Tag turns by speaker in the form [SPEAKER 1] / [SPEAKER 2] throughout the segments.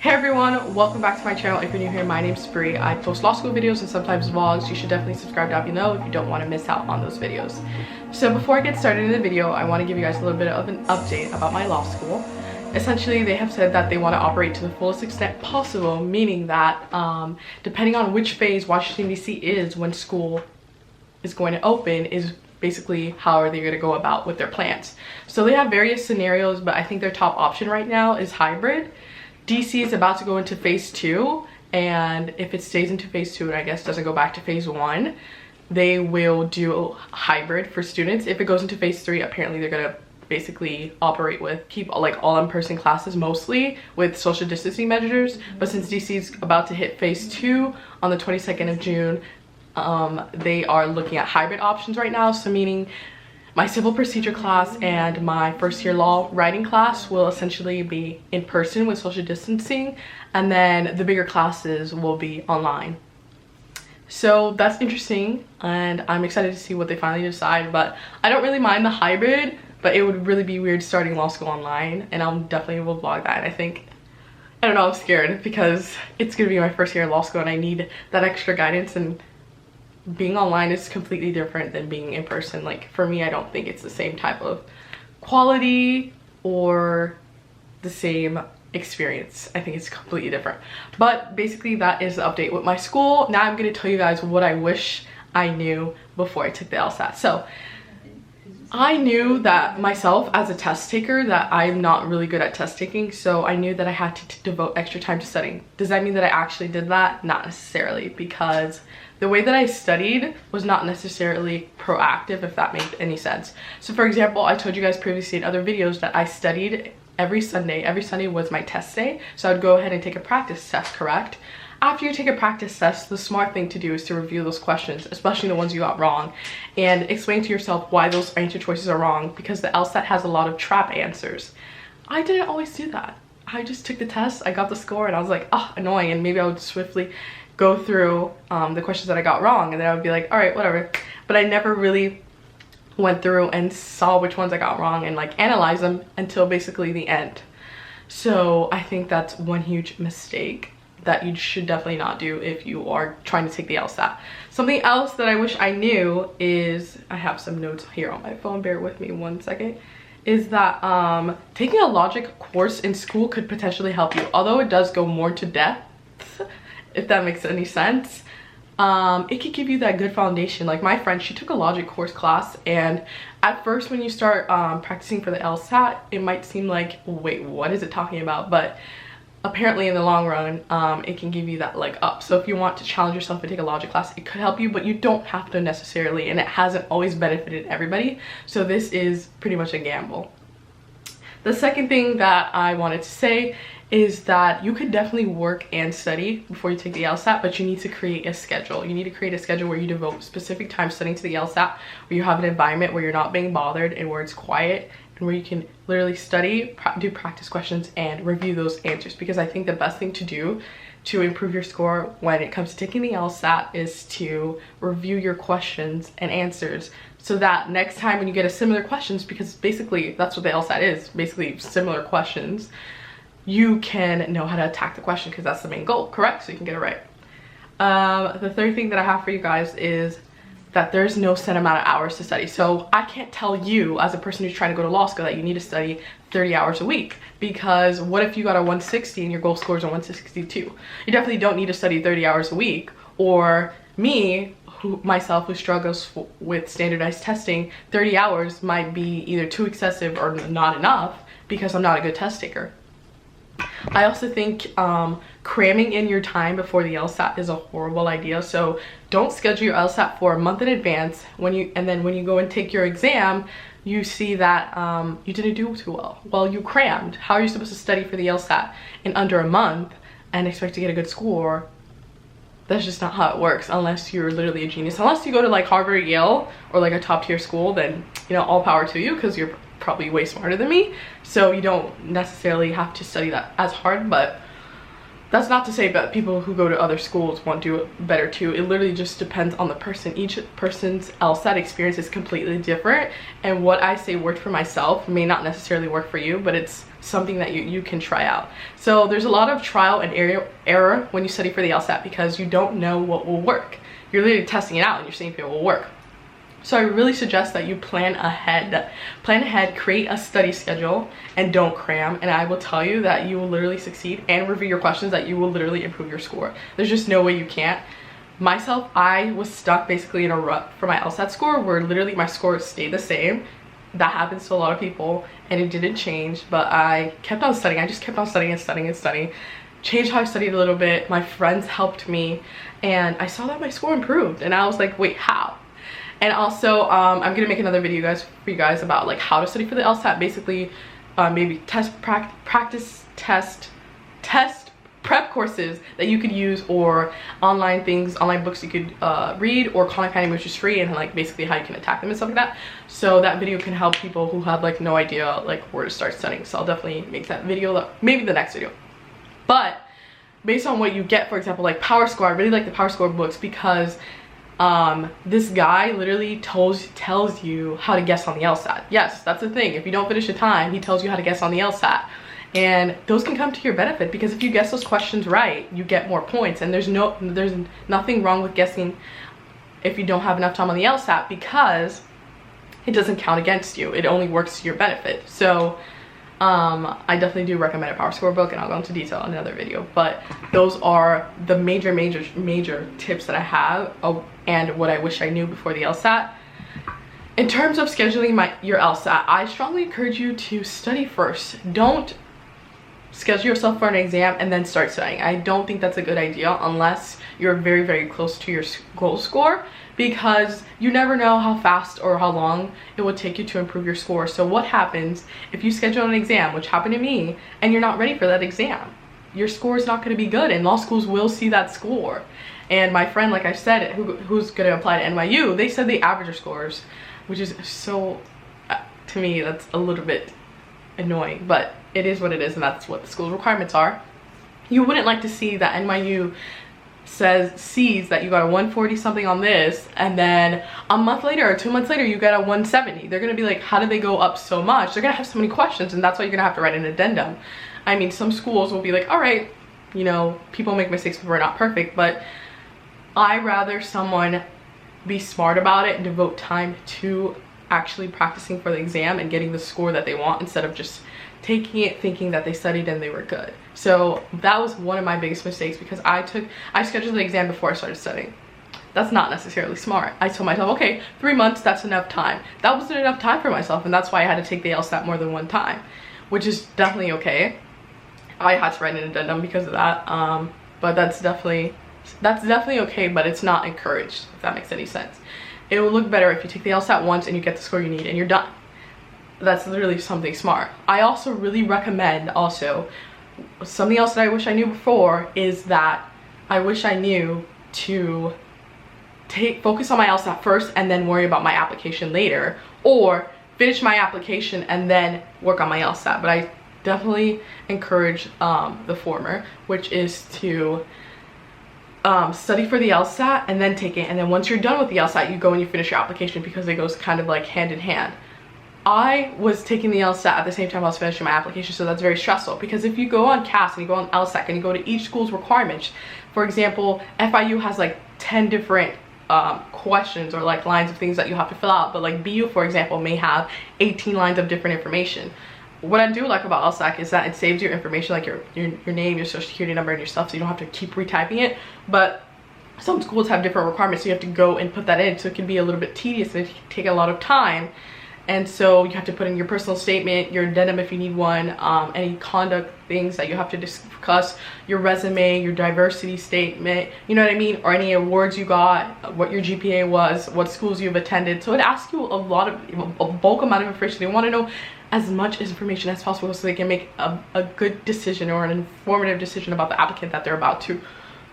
[SPEAKER 1] Hey everyone, welcome back to my channel. If you're new here, my name's Brie. I post law school videos and sometimes vlogs. You should definitely subscribe down below if you don't want to miss out on those videos. So before I get started in the video, I want to give you guys a little bit of an update about my law school. Essentially, they have said that they want to operate to the fullest extent possible, meaning that depending on which phase Washington DC is when school is going to open is basically how are they going to go about with their plans. So they have various scenarios, but I think their top option right now is hybrid. DC is about to go into phase 2, and if it stays into phase 2 and I guess doesn't go back to phase 1, they will do hybrid for students. If it goes into phase 3, apparently they're gonna basically operate with keep like all in-person classes mostly with social distancing measures. But since DC is about to hit phase 2 on the 22nd of June, they are looking at hybrid options right now. So meaning my civil procedure class and my first year law writing class will essentially be in person with social distancing, and then the bigger classes will be online. So that's interesting, and I'm excited to see what they finally decide. But I don't really mind the hybrid, but it would really be weird starting law school online, and I'll definitely will vlog that. And I don't know, I'm scared because it's gonna be my first year of law school and I need that extra guidance, and being online is completely different than being in person. Like for me, I don't think it's the same type of quality or the same experience. I think it's completely different. But basically that is the update with my school. Now I'm going to tell you guys what I wish I knew before I took the Lsat. So I knew that myself as a test taker that I'm not really good at test taking, so I knew that I had to devote extra time to studying. Does that mean that I actually did that? Not necessarily, because the way that I studied was not necessarily proactive, if that made any sense. So for example, I told you guys previously in other videos that I studied every Sunday. Every Sunday was my test day, so I'd go ahead and take a practice test, correct? After you take a practice test, the smart thing to do is to review those questions, especially the ones you got wrong, and explain to yourself why those answer choices are wrong, because the Lsat has a lot of trap answers. I didn't always do that. I just took the test, I got the score, and I was like, oh, annoying, and maybe I would swiftly go through the questions that I got wrong, and then I would be like, all right, whatever. But I never really went through and saw which ones I got wrong and like analyze them until basically the end. So I think that's one huge mistake that you should definitely not do if you are trying to take the Lsat. Something else that I wish I knew is, I have some notes here on my phone, bear with me one second, is that taking a logic course in school could potentially help you. Although it does go more to depth, if that makes any sense, it could give you that good foundation. Like my friend, she took a logic course class, and at first when you start practicing for the Lsat, it might seem like, wait, what is it talking about? But apparently in the long run, it can give you that leg up. So if you want to challenge yourself and take a logic class, it could help you, but you don't have to necessarily, and it hasn't always benefited everybody. So this is pretty much a gamble. The second thing that I wanted to say is that you could definitely work and study before you take the Lsat, but you need to create a schedule. You need to create a schedule where you devote specific time studying to the Lsat, where you have an environment where you're not being bothered and where it's quiet, and where you can literally study, do practice questions, and review those answers. Because I think the best thing to do to improve your score when it comes to taking the Lsat is to review your questions and answers, so that next time when you get a similar questions, because basically that's what the Lsat is, basically similar questions, you can know how to attack the question, because that's the main goal, correct? So you can get it right. The third thing that I have for you guys is that there's no set amount of hours to study. So I can't tell you as a person who's trying to go to law school that you need to study 30 hours a week, because what if you got a 160 and your goal score is a 162? You definitely don't need to study 30 hours a week. Or me, who struggles with standardized testing, 30 hours might be either too excessive or not enough, because I'm not a good test taker. I also think cramming in your time before the Lsat is a horrible idea. So don't schedule your Lsat for a month in advance, and then when you go and take your exam, you see that you didn't do too well. Well, you crammed. How are you supposed to study for the Lsat in under a month and expect to get a good score? That's just not how it works, unless you're literally a genius. Unless you go to like Harvard, Yale, or like a top tier school, then you know, all power to you, because you're probably way smarter than me, so you don't necessarily have to study that as hard. But that's not to say that people who go to other schools won't do it better too. It literally just depends on the person. Each person's Lsat experience is completely different, and what I say worked for myself may not necessarily work for you, but it's something that you can try out. So there's a lot of trial and error when you study for the LSAT, because you don't know what will work. You're literally testing it out and you're seeing if it will work. So I really suggest that you plan ahead, create a study schedule, and don't cram. And I will tell you that you will literally succeed, and review your questions, that you will literally improve your score. There's just no way you can't. Myself, I was stuck basically in a rut for my LSAT score, where literally my score stayed the same. That happens to a lot of people, and it didn't change, but I kept on studying. I just kept on studying and studying and studying. Changed how I studied a little bit. My friends helped me, and I saw that my score improved, and I was like, wait, how? And also I'm gonna make another video for you guys about like how to study for the LSAT. Basically maybe practice test prep courses that you could use, or online books you could read, or Khan Academy, which is free, and like basically how you can attack them and stuff like that. So that video can help people who have like no idea like where to start studying. So I'll definitely make that video, maybe the next video. But based on what you get, for example, like Power Score, I really like the Power Score books, because this guy literally tells you how to guess on the LSAT. Yes, that's the thing. If you don't finish a time, he tells you how to guess on the LSAT. And those can come to your benefit, because if you guess those questions right, you get more points. And there's nothing wrong with guessing if you don't have enough time on the LSAT, because it doesn't count against you. It only works to your benefit. So I definitely do recommend a Power Score book, and I'll go into detail in another video. But those are the major tips that I have, and what I wish I knew before the LSAT. In terms of scheduling your LSAT, I strongly encourage you to study first. Don't schedule yourself for an exam and then start studying. I don't think that's a good idea unless you're very close to your goal score, because you never know how fast or how long it will take you to improve your score. So what happens if you schedule an exam, which happened to me, and you're not ready for that exam? Your score is not going to be good, and law schools will see that score. And my friend, like I said, who's going to apply to NYU, they said they average their scores, which is so, to me, that's a little bit annoying, but it is what it is, and that's what the school's requirements are. You wouldn't like to see that NYU sees that you got a 140 something on this, and then a month later or 2 months later you got a 170. They're gonna be like, how did they go up so much? They're gonna have so many questions, and that's why you're gonna have to write an addendum. I mean, some schools will be like, all right, you know, people make mistakes, people are not perfect, but I rather someone be smart about it and devote time to actually practicing for the exam and getting the score that they want, instead of just taking it thinking that they studied and they were good. So that was one of my biggest mistakes, because I scheduled the exam before I started studying. That's not necessarily smart. I told myself, okay, 3 months, that's enough time. That wasn't enough time for myself, and that's why I had to take the LSAT more than one time, which is definitely okay. I had to write an addendum because of that, but that's definitely okay, but it's not encouraged, if that makes any sense. It will look better if you take the LSAT once and you get the score you need and you're done. That's literally something smart. I also really recommend, something else that I wish I knew before, is that I wish I knew to focus on my LSAT first and then worry about my application later, or finish my application and then work on my LSAT. But I definitely encourage the former, which is to study for the LSAT and then take it, and then once you're done with the LSAT, you go and you finish your application, because it goes kind of like hand in hand. I was taking the LSAT at the same time I was finishing my application, so that's very stressful, because if you go on CAS and you go on LSAT and you go to each school's requirements, for example, FIU has like 10 different questions or like lines of things that you have to fill out, but like BU, for example, may have 18 lines of different information. What I do like about LSAC is that it saves your information, like your name, your social security number, and your stuff, so you don't have to keep retyping it. But some schools have different requirements, so you have to go and put that in, so it can be a little bit tedious and it can take a lot of time. And so you have to put in your personal statement, your addendum if you need one, any conduct things that you have to discuss, your resume, your diversity statement, you know what I mean, or any awards you got, what your GPA was, what schools you've attended. So it asks you a bulk amount of information. They want to know as much information as possible, so they can make a good decision or an informative decision about the applicant that they're about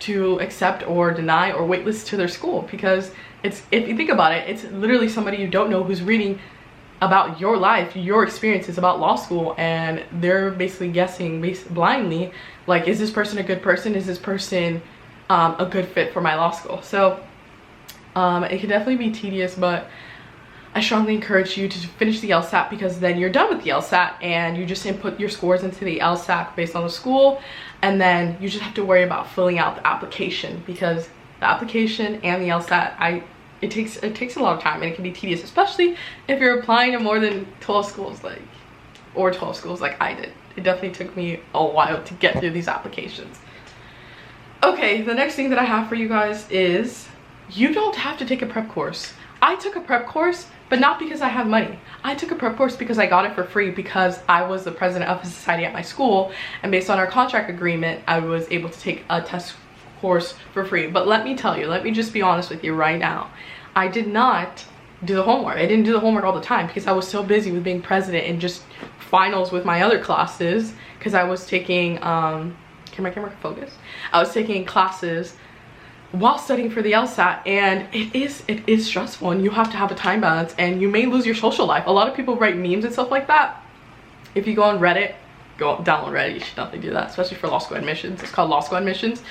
[SPEAKER 1] to accept or deny or waitlist to their school. Because if you think about it, it's literally somebody you don't know who's reading about your life, your experiences about law school, and they're basically guessing blindly, like, is this person a good person? Is this person a good fit for my law school? So it can definitely be tedious, but I strongly encourage you to finish the LSAT, because then you're done with the LSAT and you just input your scores into the LSAT based on the school, and then you just have to worry about filling out the application, because the application and the LSAT, it takes a lot of time and it can be tedious, especially if you're applying to more than 12 schools like I did. It definitely took me a while to get through these applications. Okay, the next thing that I have for you guys is you don't have to take a prep course. I took a prep course, but not because I have money. I took a prep course because I got it for free, because I was the president of a society at my school, and based on our contract agreement, I was able to take a test course for free. But let me tell you, let me just be honest with you right now. I did not do the homework. I didn't do the homework all the time because I was so busy with being president and just finals with my other classes, because I was taking, can my camera focus? I was taking classes while studying for the LSAT, and it is stressful, and you have to have a time balance, and you may lose your social life. A lot of people write memes and stuff like that. If you go on Reddit, go download Reddit, you should definitely do that, especially for law school admissions. It's called law school admissions.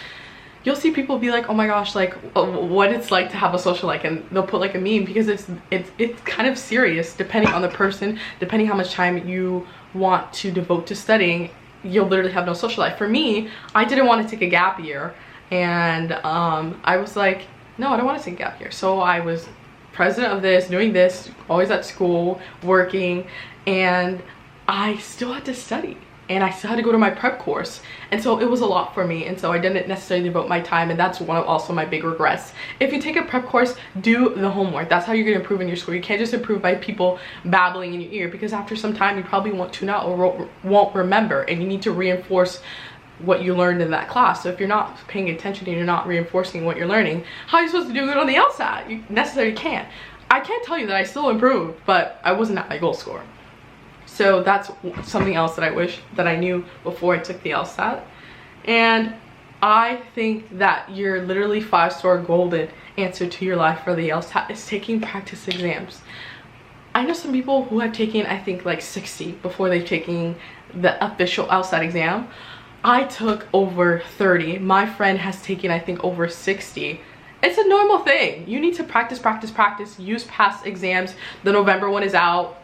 [SPEAKER 1] You'll see people be like, oh my gosh, like what it's like to have a social life, and they'll put like a meme, because it's kind of serious depending on the person, depending how much time you want to devote to studying. You'll literally have no social life. For me, I didn't want to take a gap year, and I was like, no, I don't want to take a gap year. So I was president of this, doing this, always at school, working, and I still had to study, and I still had to go to my prep course, and so it was a lot for me, and so I didn't necessarily devote my time, and that's one of also my big regrets. If you take a prep course, do the homework. That's how you're going to improve in your school. You can't just improve by people babbling in your ear, because after some time you probably won't tune out or won't remember, and you need to reinforce what you learned in that class. So if you're not paying attention and you're not reinforcing what you're learning, how are you supposed to do good on the LSAT? You necessarily can't. I can't tell you that I still improved, but I wasn't at my goal score. So that's something else that I wish that I knew before I took the LSAT. And I think that your literally 5-star golden answer to your life for the LSAT is taking practice exams. I know some people who have taken, I think, like 60 before they've taken the official LSAT exam. I took over 30. My friend has taken, I think, over 60. It's a normal thing. You need to practice, practice, practice. Use past exams. The November one is out.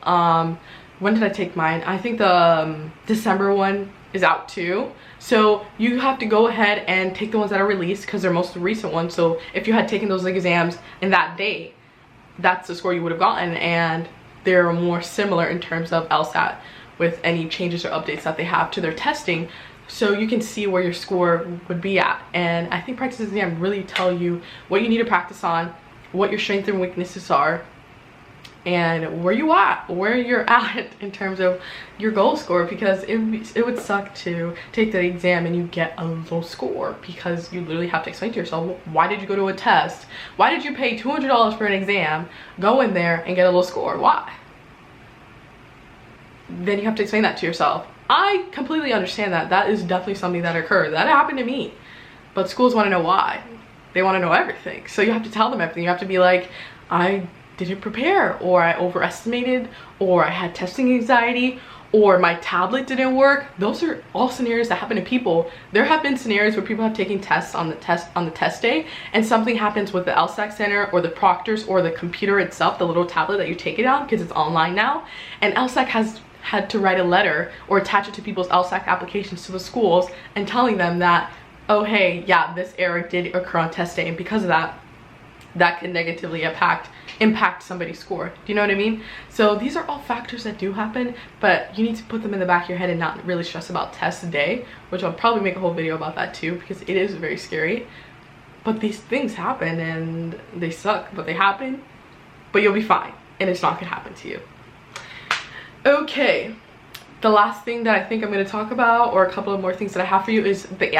[SPEAKER 1] When did I take mine? I think the December one is out too. So you have to go ahead and take the ones that are released, because they're most recent ones. So if you had taken those exams in that day, that's the score you would have gotten, and they're more similar in terms of LSAT with any changes or updates that they have to their testing. So you can see where your score would be at. And I think practice exam really tell you what you need to practice on, what your strengths and weaknesses are, and where you're at in terms of your goal score, because it would suck to take the exam and you get a low score, because you literally have to explain to yourself, why did you go to a test? Why did you pay $200 for an exam, go in there and get a low score? Why? Then you have to explain that to yourself. I completely understand that. That is definitely something that occurred. That happened to me. But schools want to know why. They want to know everything. So you have to tell them everything. You have to be like, I didn't prepare, or I overestimated, or I had testing anxiety, or my tablet didn't work. Those are all scenarios that happen to people. There have been scenarios where people have taken tests on the test day, and something happens with the LSAC center or the proctors or the computer itself, the little tablet that you take it on, because it's online now, and LSAC has had to write a letter or attach it to people's LSAC applications to the schools and telling them that, oh hey, yeah, this error did occur on test day, and because of that, that can negatively impact somebody's score. Do you know what I mean? So these are all factors that do happen, but you need to put them in the back of your head and not really stress about test day, which I'll probably make a whole video about that too, because it is very scary. But these things happen, and they suck, but they happen. But you'll be fine, and it's not gonna happen to you. Okay, the last thing that I think I'm going to talk about, or a couple of more things that I have for you, is the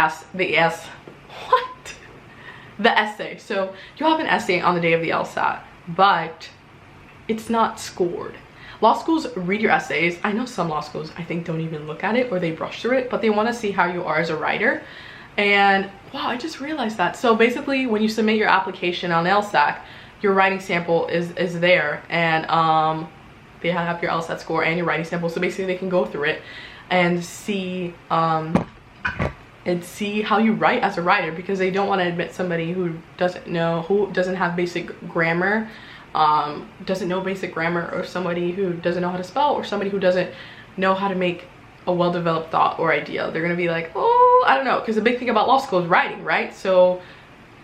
[SPEAKER 1] essay. So you'll have an essay on the day of the LSAT, but it's not scored. Law schools read your essays. I know some law schools, I think, don't even look at it, or they brush through it, but they want to see how you are as a writer. And wow, I just realized that. So basically, when you submit your application on LSAC, your writing sample is there, and they have your LSAT score and your writing sample, so basically they can go through it and see how you write as a writer, because they don't want to admit somebody who doesn't have basic grammar doesn't know basic grammar, or somebody who doesn't know how to spell, or somebody who doesn't know how to make a well-developed thought or idea. They're gonna be like, oh, I don't know, because the big thing about law school is writing, right? So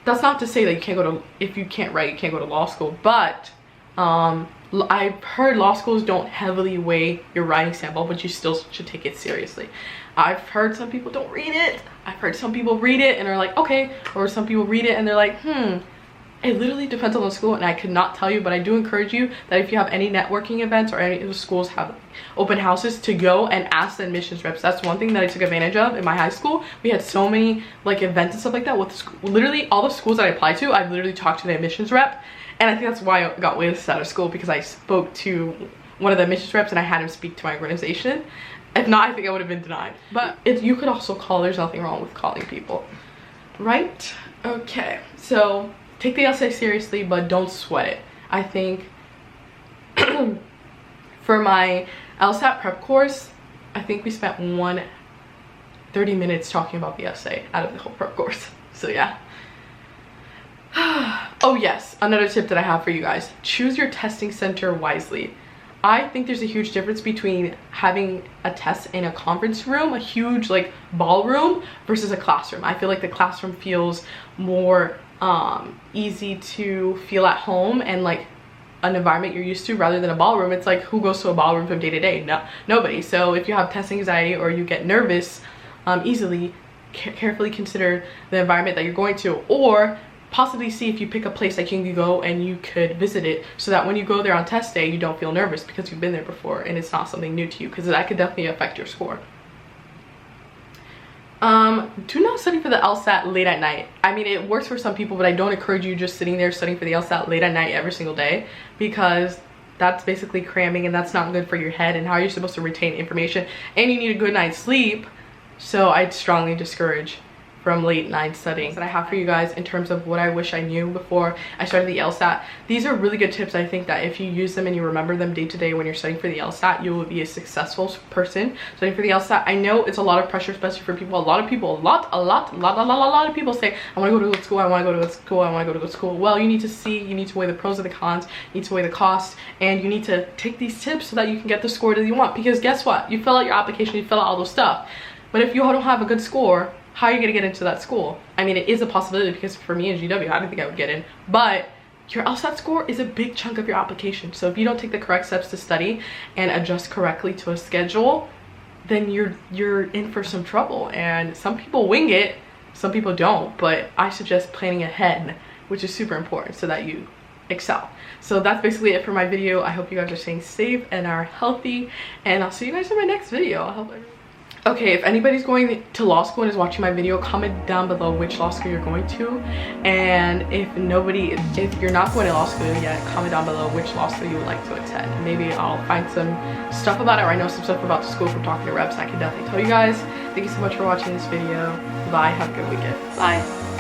[SPEAKER 1] that's not to say that you can't go to, if you can't write, you can't go to law school, but I've heard law schools don't heavily weigh your writing sample, but you still should take it seriously. I've heard some people don't read it. I've heard some people read it and are like, okay, or some people read it and they're like, it literally depends on the school, and I could not tell you, but I do encourage you that if you have any networking events or any of the schools have open houses, to go and ask the admissions reps. That's one thing that I took advantage of in my high school. We had so many like events and stuff like that with literally all the schools that I applied to. I literally talked to the admissions rep, and I think that's why I got waitlisted out of school, because I spoke to one of the admissions reps and I had him speak to my organization. If not, I think I would have been denied. But you could also call. There's nothing wrong with calling people, right? Okay, so take the essay seriously, but don't sweat it. I think for my LSAT prep course, I think we spent 30 minutes talking about the essay out of the whole prep course. So yeah. Oh yes, another tip that I have for you guys: choose your testing center wisely. I think there's a huge difference between having a test in a conference room, a huge like ballroom, versus a classroom. I feel like the classroom feels more easy to feel at home and like an environment you're used to, rather than a ballroom. It's like, who goes to a ballroom from day to day? No, nobody. So if you have test anxiety or you get nervous easily, carefully consider the environment that you're going to, or possibly see if you pick a place that you can go and you could visit it, so that when you go there on test day, you don't feel nervous because you've been there before and it's not something new to you, because that could definitely affect your score. Do not study for the LSAT late at night. I mean, it works for some people, but I don't encourage you just sitting there studying for the LSAT late at night every single day, because that's basically cramming and that's not good for your head and how you're supposed to retain information, and you need a good night's sleep. So I'd strongly discourage from late night studying that I have for you guys in terms of what I wish I knew before I started the LSAT. These are really good tips. I think that if you use them and you remember them day to day when you're studying for the LSAT, you will be a successful person studying for the LSAT. I know it's a lot of pressure, especially for people. A lot of people say, I want to go to good school, I want to go to good school, I want to go to good school. Well, you need to weigh the pros and the cons, you need to weigh the cost, and you need to take these tips so that you can get the score that you want. Because guess what? You fill out your application, you fill out all those stuff, but if you don't have a good score, how are you gonna get into that school? I mean, it is a possibility, because for me in GW, I don't think I would get in, but your LSAT score is a big chunk of your application. So if you don't take the correct steps to study and adjust correctly to a schedule, then you're in for some trouble. And some people wing it, some people don't, but I suggest planning ahead, which is super important so that you excel. So that's basically it for my video. I hope you guys are staying safe and are healthy, and I'll see you guys in my next video. Okay, if anybody's going to law school and is watching my video, comment down below which law school you're going to. And if you're not going to law school yet, comment down below which law school you would like to attend. Maybe I'll find some stuff about it, or I know some stuff about the school from talking to reps. I can definitely tell you guys. Thank you so much for watching this video. Bye, have a good weekend. Bye.